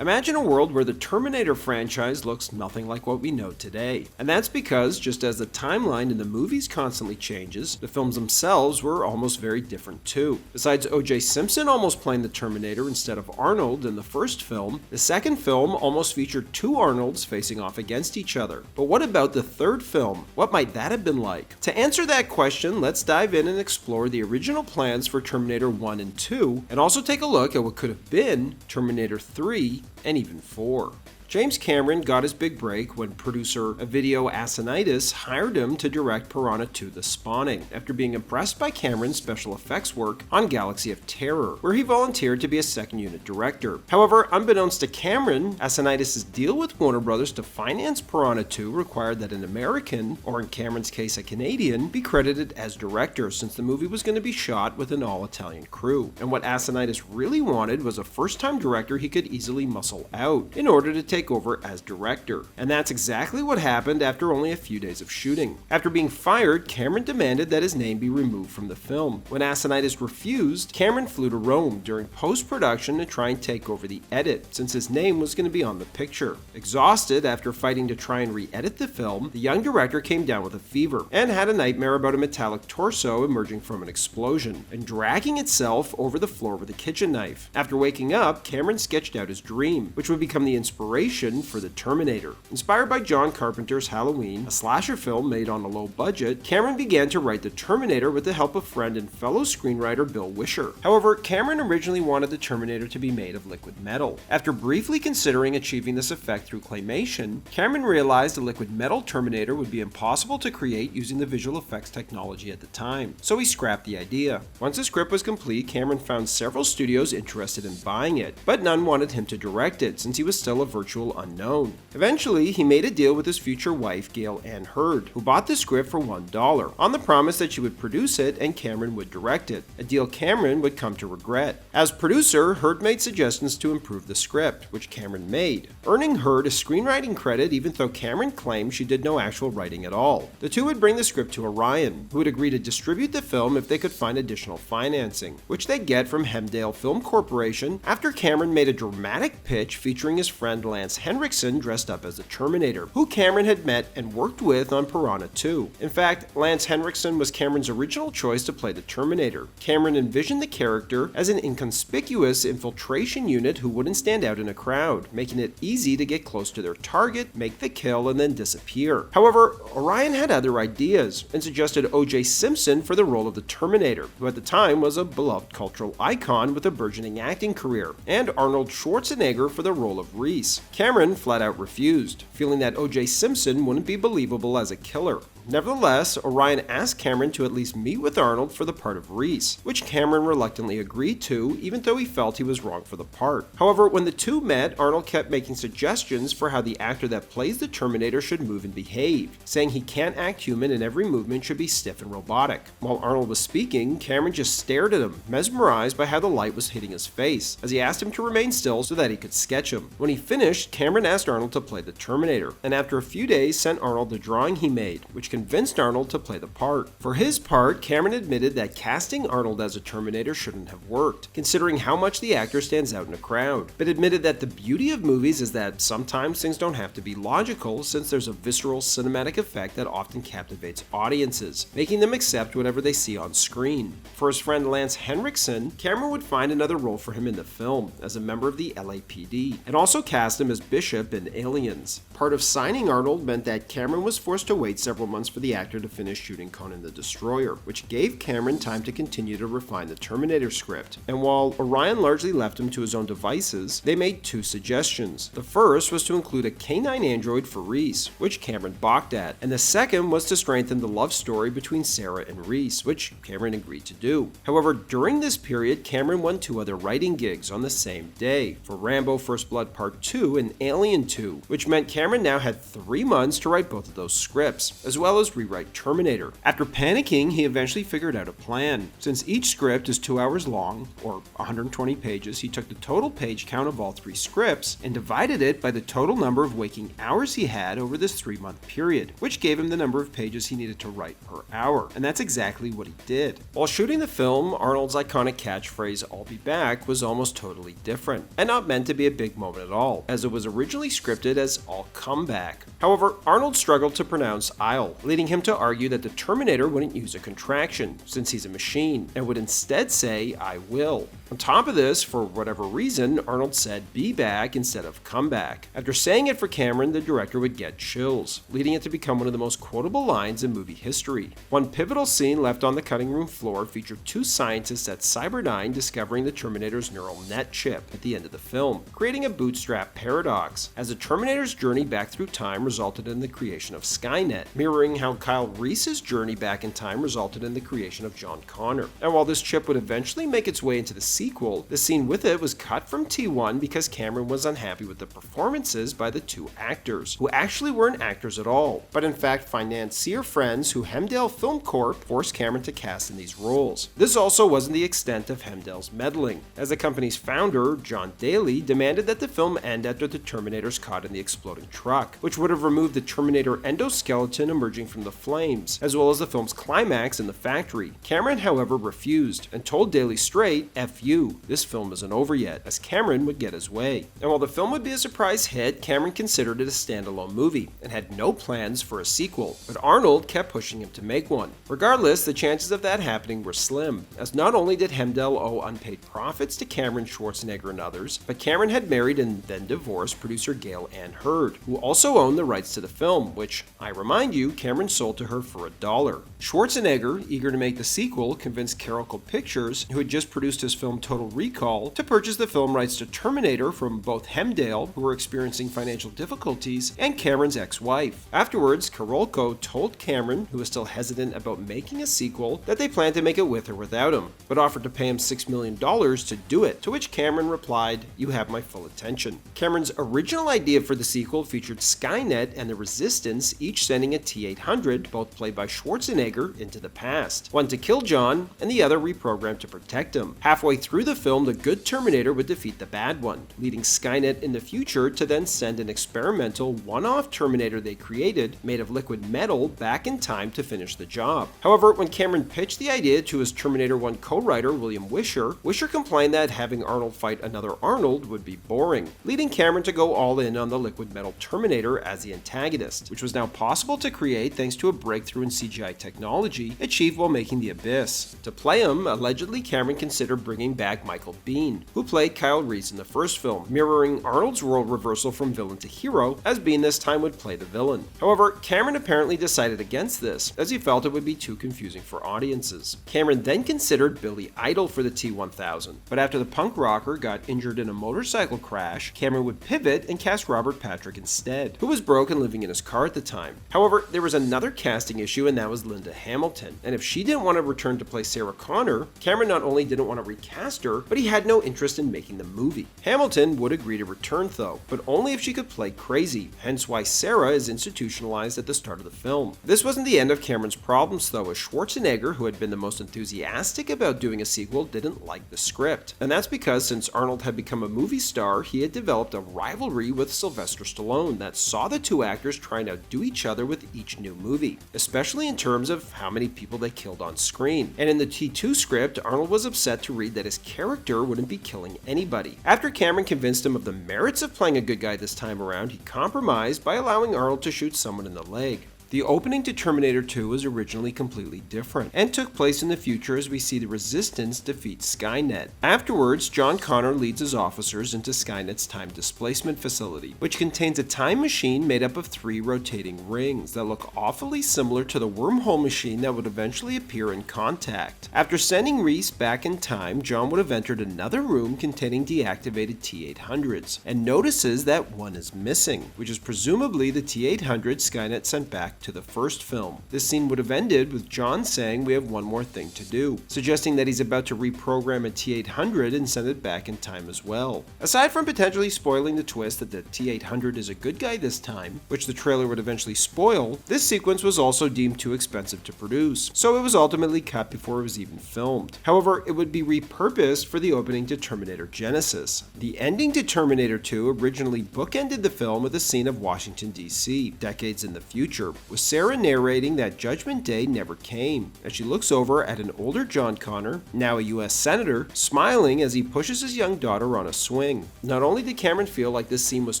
Imagine a world where the Terminator franchise looks nothing like what we know today. And that's because, just as the timeline in the movies constantly changes, the films themselves were almost very different too. Besides O.J. Simpson almost playing the Terminator instead of Arnold in the first film, the second film almost featured two Arnolds facing off against each other. But what about the third film? What might that have been like? To answer that question, let's dive in and explore the original plans for Terminator 1 and 2, and also take a look at what could have been Terminator 3 and even 4. James Cameron got his big break when producer Ovidio Assanitis hired him to direct Piranha II: The Spawning, after being impressed by Cameron's special effects work on Galaxy of Terror, where he volunteered to be a second unit director. However, unbeknownst to Cameron, Assanitis' deal with Warner Brothers to finance Piranha II required that an American, or in Cameron's case a Canadian, be credited as director, since the movie was going to be shot with an all-Italian crew. And what Assanitis really wanted was a first-time director he could easily muscle out in order to take over as director. And that's exactly what happened after only a few days of shooting. After being fired, Cameron demanded that his name be removed from the film. When Assanitis refused, Cameron flew to Rome during post-production to try and take over the edit, since his name was going to be on the picture. Exhausted after fighting to try and re-edit the film, the young director came down with a fever and had a nightmare about a metallic torso emerging from an explosion and dragging itself over the floor with a kitchen knife. After waking up, Cameron sketched out his dream, which would become the inspiration for the Terminator. Inspired by John Carpenter's Halloween, a slasher film made on a low budget, Cameron began to write the Terminator with the help of friend and fellow screenwriter Bill Wisher. However, Cameron originally wanted the Terminator to be made of liquid metal. After briefly considering achieving this effect through claymation, Cameron realized a liquid metal Terminator would be impossible to create using the visual effects technology at the time, so he scrapped the idea. Once the script was complete, Cameron found several studios interested in buying it, but none wanted him to direct it since he was still a virtual unknown. Eventually, he made a deal with his future wife, Gail Ann Hurd, who bought the script for $1, on the promise that she would produce it and Cameron would direct it, a deal Cameron would come to regret. As producer, Hurd made suggestions to improve the script, which Cameron made, earning Hurd a screenwriting credit even though Cameron claimed she did no actual writing at all. The two would bring the script to Orion, who would agree to distribute the film if they could find additional financing, which they'd get from Hemdale Film Corporation after Cameron made a dramatic pitch featuring his friend Lance Henriksen dressed up as the Terminator, who Cameron had met and worked with on Piranha II. In fact, Lance Henriksen was Cameron's original choice to play the Terminator. Cameron envisioned the character as an inconspicuous infiltration unit who wouldn't stand out in a crowd, making it easy to get close to their target, make the kill, and then disappear. However, Orion had other ideas and suggested O.J. Simpson for the role of the Terminator, who at the time was a beloved cultural icon with a burgeoning acting career, and Arnold Schwarzenegger for the role of Reese. Cameron flat out refused, feeling that O.J. Simpson wouldn't be believable as a killer. Nevertheless, Orion asked Cameron to at least meet with Arnold for the part of Reese, which Cameron reluctantly agreed to, even though he felt he was wrong for the part. However, when the two met, Arnold kept making suggestions for how the actor that plays the Terminator should move and behave, saying he can't act human and every movement should be stiff and robotic. While Arnold was speaking, Cameron just stared at him, mesmerized by how the light was hitting his face, as he asked him to remain still so that he could sketch him. When he finished, Cameron asked Arnold to play the Terminator, and after a few days sent Arnold the drawing he made, which convinced Arnold to play the part. For his part, Cameron admitted that casting Arnold as a Terminator shouldn't have worked, considering how much the actor stands out in a crowd, but admitted that the beauty of movies is that sometimes things don't have to be logical, since there's a visceral cinematic effect that often captivates audiences, making them accept whatever they see on screen. For his friend Lance Henriksen, Cameron would find another role for him in the film, as a member of the LAPD, and also cast him as Bishop in Aliens. Part of signing Arnold meant that Cameron was forced to wait several months for the actor to finish shooting Conan the Destroyer, which gave Cameron time to continue to refine the Terminator script. And while Orion largely left him to his own devices, they made two suggestions. The first was to include a canine android for Reese, which Cameron balked at, and the second was to strengthen the love story between Sarah and Reese, which Cameron agreed to do. However, during this period, Cameron won two other writing gigs on the same day, for Rambo First Blood Part 2 and Alien 2, which meant Cameron now had 3 months to write both of those scripts, as well well as rewrite Terminator. After panicking, he eventually figured out a plan. Since each script is 2 hours long, or 120 pages, he took the total page count of all 3 scripts and divided it by the total number of waking hours he had over this 3-month period, which gave him the number of pages he needed to write per hour, and that's exactly what he did. While shooting the film, Arnold's iconic catchphrase, "I'll be back," was almost totally different, and not meant to be a big moment at all, as it was originally scripted as "I'll come back." However, Arnold struggled to pronounce "I'll," leading him to argue that the Terminator wouldn't use a contraction, since he's a machine, and would instead say "I will." On top of this, for whatever reason, Arnold said "be back" instead of "come back." After saying it for Cameron, the director would get chills, leading it to become one of the most quotable lines in movie history. One pivotal scene left on the cutting room floor featured 2 scientists at Cyberdyne discovering the Terminator's neural net chip at the end of the film, creating a bootstrap paradox, as the Terminator's journey back through time resulted in the creation of Skynet, mirroring how Kyle Reese's journey back in time resulted in the creation of John Connor. And while this chip would eventually make its way into the sequel, the scene with it was cut from T1 because Cameron was unhappy with the performances by the 2 actors, who actually weren't actors at all, but in fact financier friends who Hemdale Film Corp forced Cameron to cast in these roles. This also wasn't the extent of Hemdale's meddling, as the company's founder, John Daly, demanded that the film end after the Terminator's caught in the exploding truck, which would have removed the Terminator endoskeleton emerging from the flames, as well as the film's climax in the factory. Cameron, however, refused, and told Daly straight, "F you, this film isn't over yet," as Cameron would get his way. And while the film would be a surprise hit, Cameron considered it a standalone movie, and had no plans for a sequel, but Arnold kept pushing him to make one. Regardless, the chances of that happening were slim, as not only did Hemdale owe unpaid profits to Cameron, Schwarzenegger, and others, but Cameron had married and then divorced producer Gail Ann Hurd, who also owned the rights to the film, which, I remind you, Cameron sold to her for $1. Schwarzenegger, eager to make the sequel, convinced Carolco Pictures, who had just produced his film Total Recall, to purchase the film rights to Terminator from both Hemdale, who were experiencing financial difficulties, and Cameron's ex-wife. Afterwards, Carolco told Cameron, who was still hesitant about making a sequel, that they planned to make it with or without him, but offered to pay him $6 million to do it, to which Cameron replied, "You have my full attention." Cameron's original idea for the sequel featured Skynet and the Resistance each sending a T-800, both played by Schwarzenegger, into the past, one to kill John, and the other reprogrammed to protect him. Halfway through the film, the good Terminator would defeat the bad one, leading Skynet in the future to then send an experimental one-off Terminator they created, made of liquid metal, back in time to finish the job. However, when Cameron pitched the idea to his Terminator 1 co-writer William Wisher complained that having Arnold fight another Arnold would be boring, leading Cameron to go all in on the liquid metal Terminator as the antagonist, which was now possible to create thanks to a breakthrough in CGI technology achieved while making The Abyss. To play him, allegedly Cameron considered bringing back Michael Biehn, who played Kyle Reese in the first film, mirroring Arnold's role reversal from villain to hero, as Biehn this time would play the villain. However, Cameron apparently decided against this, as he felt it would be too confusing for audiences. Cameron then considered Billy Idol for the T-1000, but after the punk rocker got injured in a motorcycle crash, Cameron would pivot and cast Robert Patrick instead, who was broke and living in his car at the time. However, there was another casting issue, and that was Linda Hamilton, and if she didn't want to return to play Sarah Connor, Cameron not only didn't want to recast her, but he had no interest in making the movie. Hamilton would agree to return though, but only if she could play crazy, hence why Sarah is institutionalized at the start of the film. This wasn't the end of Cameron's problems though, as Schwarzenegger, who had been the most enthusiastic about doing a sequel, didn't like the script. And that's because since Arnold had become a movie star, he had developed a rivalry with Sylvester Stallone that saw the 2 actors trying to outdo each other with each new movie, especially in terms of how many people they killed on screen. And in the T2 script, Arnold was upset to read that his character wouldn't be killing anybody. After Cameron convinced him of the merits of playing a good guy this time around, he compromised by allowing Arnold to shoot someone in the leg. The opening to Terminator 2 was originally completely different, and took place in the future as we see the Resistance defeat Skynet. Afterwards, John Connor leads his officers into Skynet's time displacement facility, which contains a time machine made up of 3 rotating rings that look awfully similar to the wormhole machine that would eventually appear in Contact. After sending Reese back in time, John would have entered another room containing deactivated T-800s, and notices that one is missing, which is presumably the T-800 Skynet sent back to the first film. This scene would have ended with John saying we have one more thing to do, suggesting that he's about to reprogram a T-800 and send it back in time as well. Aside from potentially spoiling the twist that the T-800 is a good guy this time, which the trailer would eventually spoil, this sequence was also deemed too expensive to produce, so it was ultimately cut before it was even filmed. However, it would be repurposed for the opening to Terminator Genisys. The ending to Terminator 2 originally bookended the film with a scene of Washington, D.C., decades in the future, with Sarah narrating that Judgment Day never came, as she looks over at an older John Connor, now a U.S. Senator, smiling as he pushes his young daughter on a swing. Not only did Cameron feel like this scene was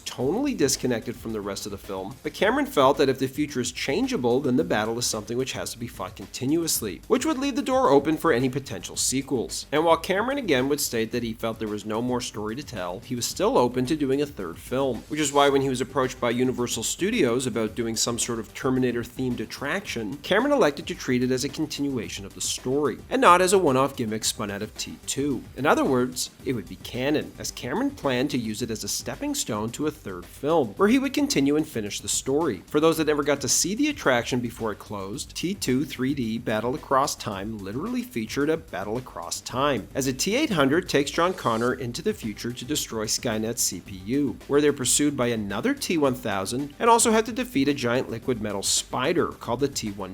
tonally disconnected from the rest of the film, but Cameron felt that if the future is changeable, then the battle is something which has to be fought continuously, which would leave the door open for any potential sequels. And while Cameron again would state that he felt there was no more story to tell, he was still open to doing a third film, which is why when he was approached by Universal Studios about doing some sort of Terminator-themed attraction, Cameron elected to treat it as a continuation of the story, and not as a one-off gimmick spun out of T2. In other words, it would be canon, as Cameron planned to use it as a stepping stone to a third film, where he would continue and finish the story. For those that never got to see the attraction before it closed, T2 3D Battle Across Time literally featured a battle across time, as a T-800 takes John Connor into the future to destroy Skynet's CPU, where they're pursued by another T-1000 and also had to defeat a giant liquid metal spider called the T-1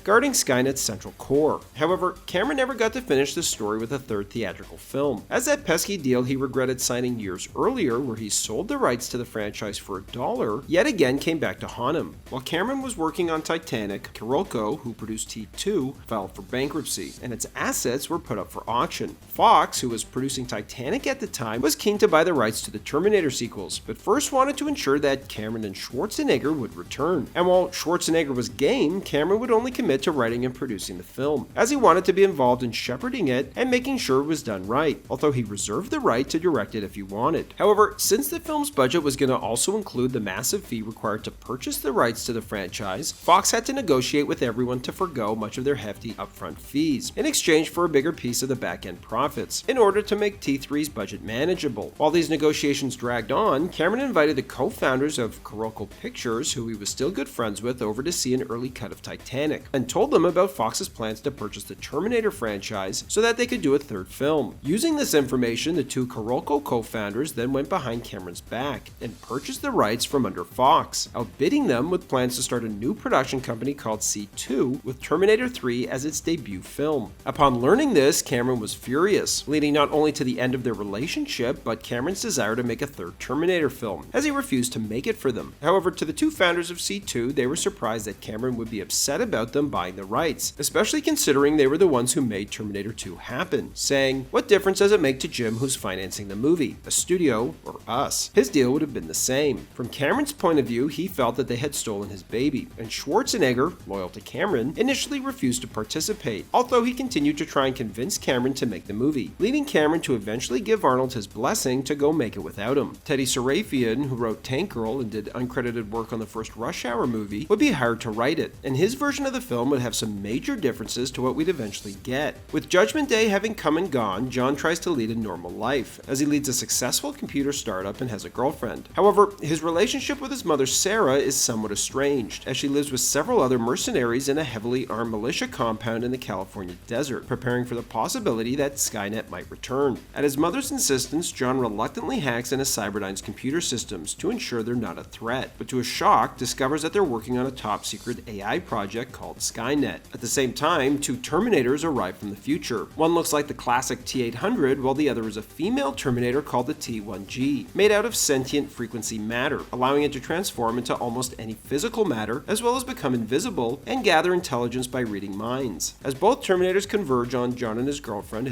guarding Skynet's central core. However, Cameron never got to finish the story with a third theatrical film, as that pesky deal he regretted signing years earlier, where he sold the rights to the franchise for $1, yet again came back to haunt him. While Cameron was working on Titanic, Carolco, who produced T2, filed for bankruptcy, and its assets were put up for auction. Fox, who was producing Titanic at the time, was keen to buy the rights to the Terminator sequels, but first wanted to ensure that Cameron and Schwarzenegger would return. And while Schwarzenegger was game, Cameron would only commit to writing and producing the film, as he wanted to be involved in shepherding it and making sure it was done right, although he reserved the right to direct it if he wanted. However, since the film's budget was going to also include the massive fee required to purchase the rights to the franchise, Fox had to negotiate with everyone to forgo much of their hefty upfront fees, in exchange for a bigger piece of the back-end profits, in order to make T3's budget manageable. While these negotiations dragged on, Cameron invited the co-founders of Carolco Pictures, who he was still good friends with, over to see an early cut of Titanic, and told them about Fox's plans to purchase the Terminator franchise so that they could do a third film. Using this information, the two Carolco co-founders then went behind Cameron's back and purchased the rights from under Fox, outbidding them with plans to start a new production company called C2 with Terminator 3 as its debut film. Upon learning this, Cameron was furious, leading not only to the end of their relationship, but Cameron's desire to make a third Terminator film, as he refused to make it for them. However, to the two founders of C2, they were surprised that Cameron would be upset about them buying the rights, especially considering they were the ones who made Terminator 2 happen, saying, "What difference does it make to Jim who's financing the movie, a studio or us?" His deal would have been the same. From Cameron's point of view, he felt that they had stolen his baby, and Schwarzenegger, loyal to Cameron, initially refused to participate, although he continued to try and convince Cameron to make the movie, leading Cameron to eventually give Arnold his blessing to go make it without him. Teddy Sarafian, who wrote Tank Girl and did uncredited work on the first Rush Hour movie, would be hired to write it, and his version of the film would have some major differences to what we'd eventually get. With Judgment Day having come and gone, John tries to lead a normal life, as he leads a successful computer startup and has a girlfriend. However, his relationship with his mother Sarah is somewhat estranged, as she lives with several other mercenaries in a heavily armed militia compound in the California desert, preparing for the possibility that Skynet might return. At his mother's insistence, John reluctantly hacks into Cyberdyne's computer systems to ensure they're not a threat, but to his shock, discovers that they're working on a top-secret AI project called Skynet. At the same time, two Terminators arrive from the future. One looks like the classic T-800, while the other is a female Terminator called the T-1G, made out of sentient frequency matter, allowing it to transform into almost any physical matter, as well as become invisible and gather intelligence by reading minds. As both Terminators converge on John and his girlfriend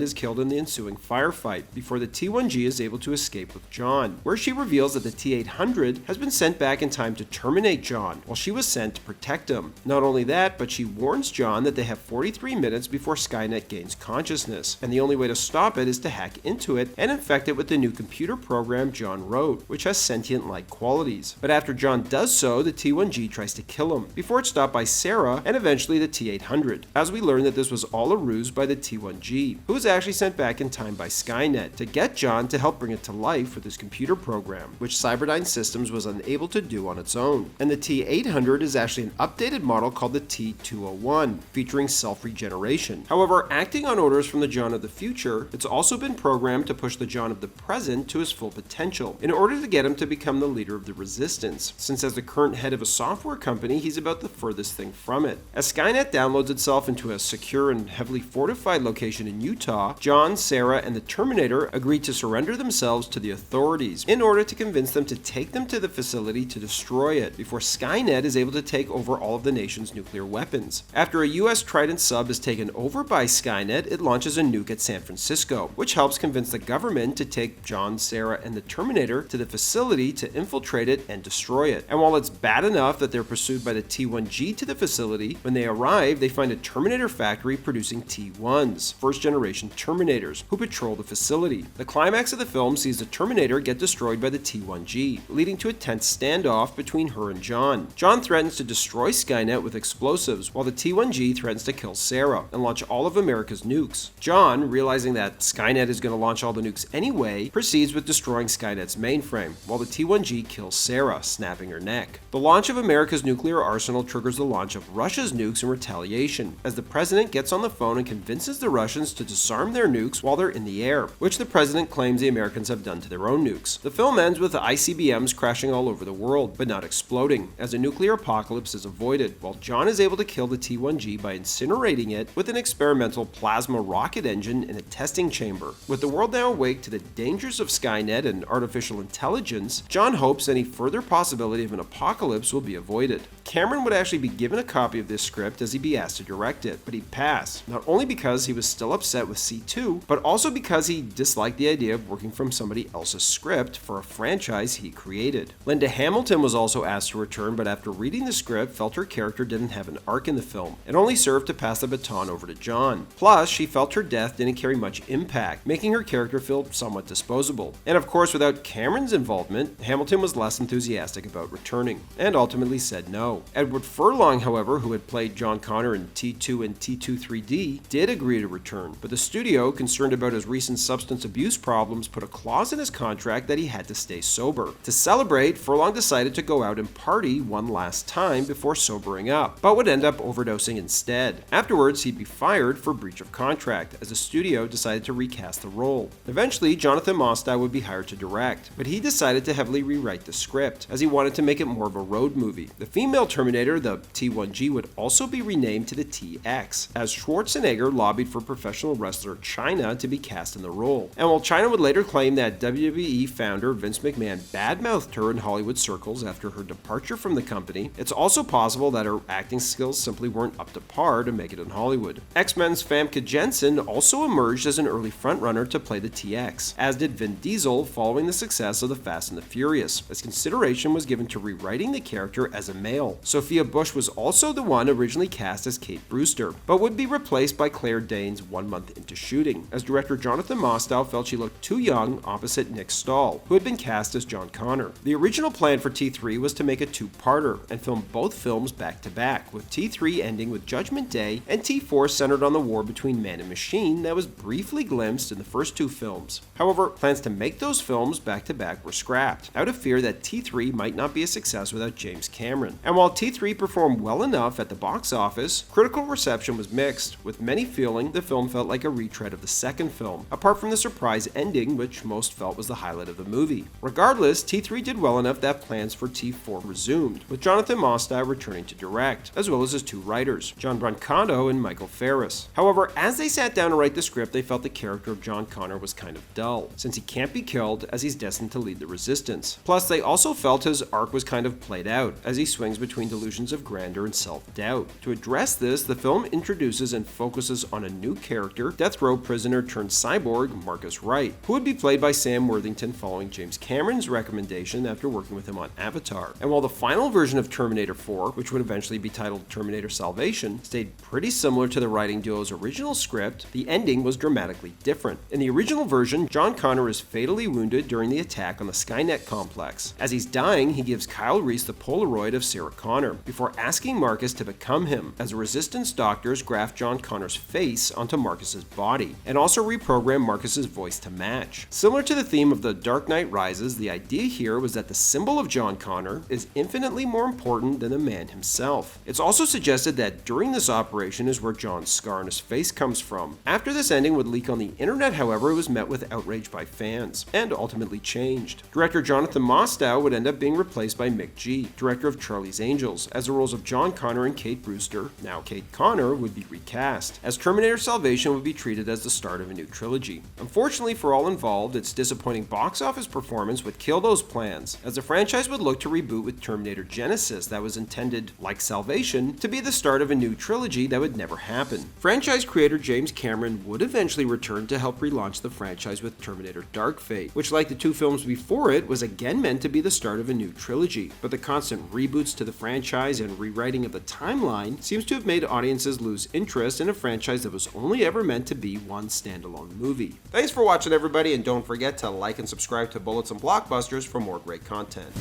is killed in the ensuing firefight, before the T-1G is able to escape with John, where she reveals that the T-800 has been sent back in time to terminate John, while she was sent to protect him. Not only that, but she warns John that they have 43 minutes before Skynet gains consciousness, and the only way to stop it is to hack into it and infect it with the new computer program John wrote, which has sentient-like qualities. But after John does so, the T-1G tries to kill him, before it's stopped by Sarah and eventually the T-800, as we learn that this was all a ruse by the T-1G, who was actually sent back in time by Skynet to get John to help bring it to life with his computer program, which Cyberdyne Systems was unable to do on its own. And the T T800 is actually an updated model called the T201, featuring self-regeneration. However, acting on orders from the John of the future, it's also been programmed to push the John of the present to his full potential, in order to get him to become the leader of the Resistance, since as the current head of a software company, he's about the furthest thing from it. As Skynet downloads itself into a secure and heavily fortified location in Utah, John, Sarah, and the Terminator agree to surrender themselves to the authorities in order to convince them to take them to the facility to destroy it, before Skynet is able to take over all of the nation's nuclear weapons. After a US Trident sub is taken over by Skynet, it launches a nuke at San Francisco, which helps convince the government to take John, Sarah, and the Terminator to the facility to infiltrate it and destroy it. And while it's bad enough that they're pursued by the T1G to the facility, when they arrive, they find a Terminator factory producing T1s, first-generation Terminators, who patrol the facility. The climax of the film sees the Terminator get destroyed by the T1G, leading to a tense standoff between her and John. John threatens to destroy Skynet with explosives, while the T1G threatens to kill Sarah and launch all of America's nukes. John, realizing that Skynet is going to launch all the nukes anyway, proceeds with destroying Skynet's mainframe, while the T1G kills Sarah, snapping her neck. The launch of America's nuclear arsenal triggers the launch of Russia's nukes in retaliation, as the president gets on the phone and convinces the Russians to disarm their nukes while they're in the air, which the president claims the Americans have done to their own nukes. The film ends with the ICBMs crashing all over the world, but not exploding, as a nuclear apocalypse is avoided, while John is able to kill the T1G by incinerating it with an experimental plasma rocket engine in a testing chamber. With the world now awake to the dangers of Skynet and artificial intelligence, John hopes any further possibility of an apocalypse will be avoided. Cameron would actually be given a copy of this script as he'd be asked to direct it, but he'd pass, not only because he was still upset with C2, but also because he disliked the idea of working from somebody else's script for a franchise he created. Linda Hamilton was also asked to return, but after reading the script, felt her character didn't have an arc in the film. It only served to pass the baton over to John. Plus, she felt her death didn't carry much impact, making her character feel somewhat disposable. And of course, without Cameron's involvement, Hamilton was less enthusiastic about returning, and ultimately said no. Edward Furlong, however, who had played John Connor in T2 and T2 3D, did agree to return, but the studio, concerned about his recent substance abuse problems, put a clause in his contract that he had to stay sober. To celebrate, Furlong decided to go out and party one last time before sobering up, but would end up overdosing instead. Afterwards, he'd be fired for breach of contract, as the studio decided to recast the role. Eventually, Jonathan Mostow would be hired to direct, but he decided to heavily rewrite the script, as he wanted to make it more of a road movie. The female Terminator, the T1G, would also be renamed to the TX, as Schwarzenegger lobbied for professional wrestler Chyna to be cast in the role. And while Chyna would later claim that WWE founder Vince McMahon badmouthed her in Hollywood circles after her departure from the company, it's also possible that her acting skills simply weren't up to par to make it in Hollywood. X-Men's Famke Janssen also emerged as an early frontrunner to play the TX, as did Vin Diesel following the success of The Fast and the Furious, as consideration was given to rewriting the character as a male. Sophia Bush was also the one originally cast as Kate Brewster, but would be replaced by Claire Danes 1 month into shooting, as director Jonathan Mostow felt she looked too young opposite Nick Stahl, who had been cast as John Connor. The original plan for T3 was to make a two-parter and film both films back-to-back, with T3 ending with Judgment Day and T4 centered on the war between man and machine that was briefly glimpsed in the first two films. However, plans to make those films back-to-back were scrapped, out of fear that T3 might not be a success without James Cameron. And while T3 performed well enough at the box office, critical reception was mixed, with many feeling the film felt like a retread of the second film, apart from the surprise ending, which most felt was the highlight of the movie. Regardless, T3 did well enough that plans for T4 resumed, with Jonathan Mostow returning to direct, as well as his two writers, John Brancato and Michael Ferris. However, as they sat down to write the script, they felt the character of John Connor was kind of dull, since he can't be killed as he's destined to lead the Resistance. Plus, they also felt his arc was kind of played out, as he swings between delusions of grandeur and self-doubt. To address this, the film introduces and focuses on a new character, death row prisoner turned cyborg Marcus Wright, who would be played by Sam Worthington following James Cameron's recommendation after working with him on Avatar. And while the final version of Terminator 4, which would eventually be titled Terminator Salvation, stayed pretty similar to the writing duo's original script, the ending was dramatically different. In the original version, John Connor is fatally wounded during the attack on the Skynet complex. As he's dying, he gives Kyle Reese the Polaroid of Sarah Connor, before asking Marcus to become him, as the Resistance doctors graft John Connor's face onto Marcus's body, and also reprogram Marcus's voice to match. Similar to the theme of The Dark Knight Rises, the idea here was that the symbol of John Connor is infinite infinitely more important than the man himself. It's also suggested that during this operation is where John's scar on his face comes from. After this ending would leak on the internet, however, it was met with outrage by fans, and ultimately changed. Director Jonathan Mostow would end up being replaced by Mick G., director of Charlie's Angels, as the roles of John Connor and Kate Brewster, now Kate Connor, would be recast, as Terminator Salvation would be treated as the start of a new trilogy. Unfortunately for all involved, its disappointing box office performance would kill those plans, as the franchise would look to reboot with Terminator Genesis that was intended, like Salvation, to be the start of a new trilogy that would never happen. Franchise creator James Cameron would eventually return to help relaunch the franchise with Terminator Dark Fate, which, like the two films before it, was again meant to be the start of a new trilogy, but the constant reboots to the franchise and rewriting of the timeline seems to have made audiences lose interest in a franchise that was only ever meant to be one standalone movie. Thanks for watching, everybody, and don't forget to like and subscribe to Bullets and Blockbusters for more great content.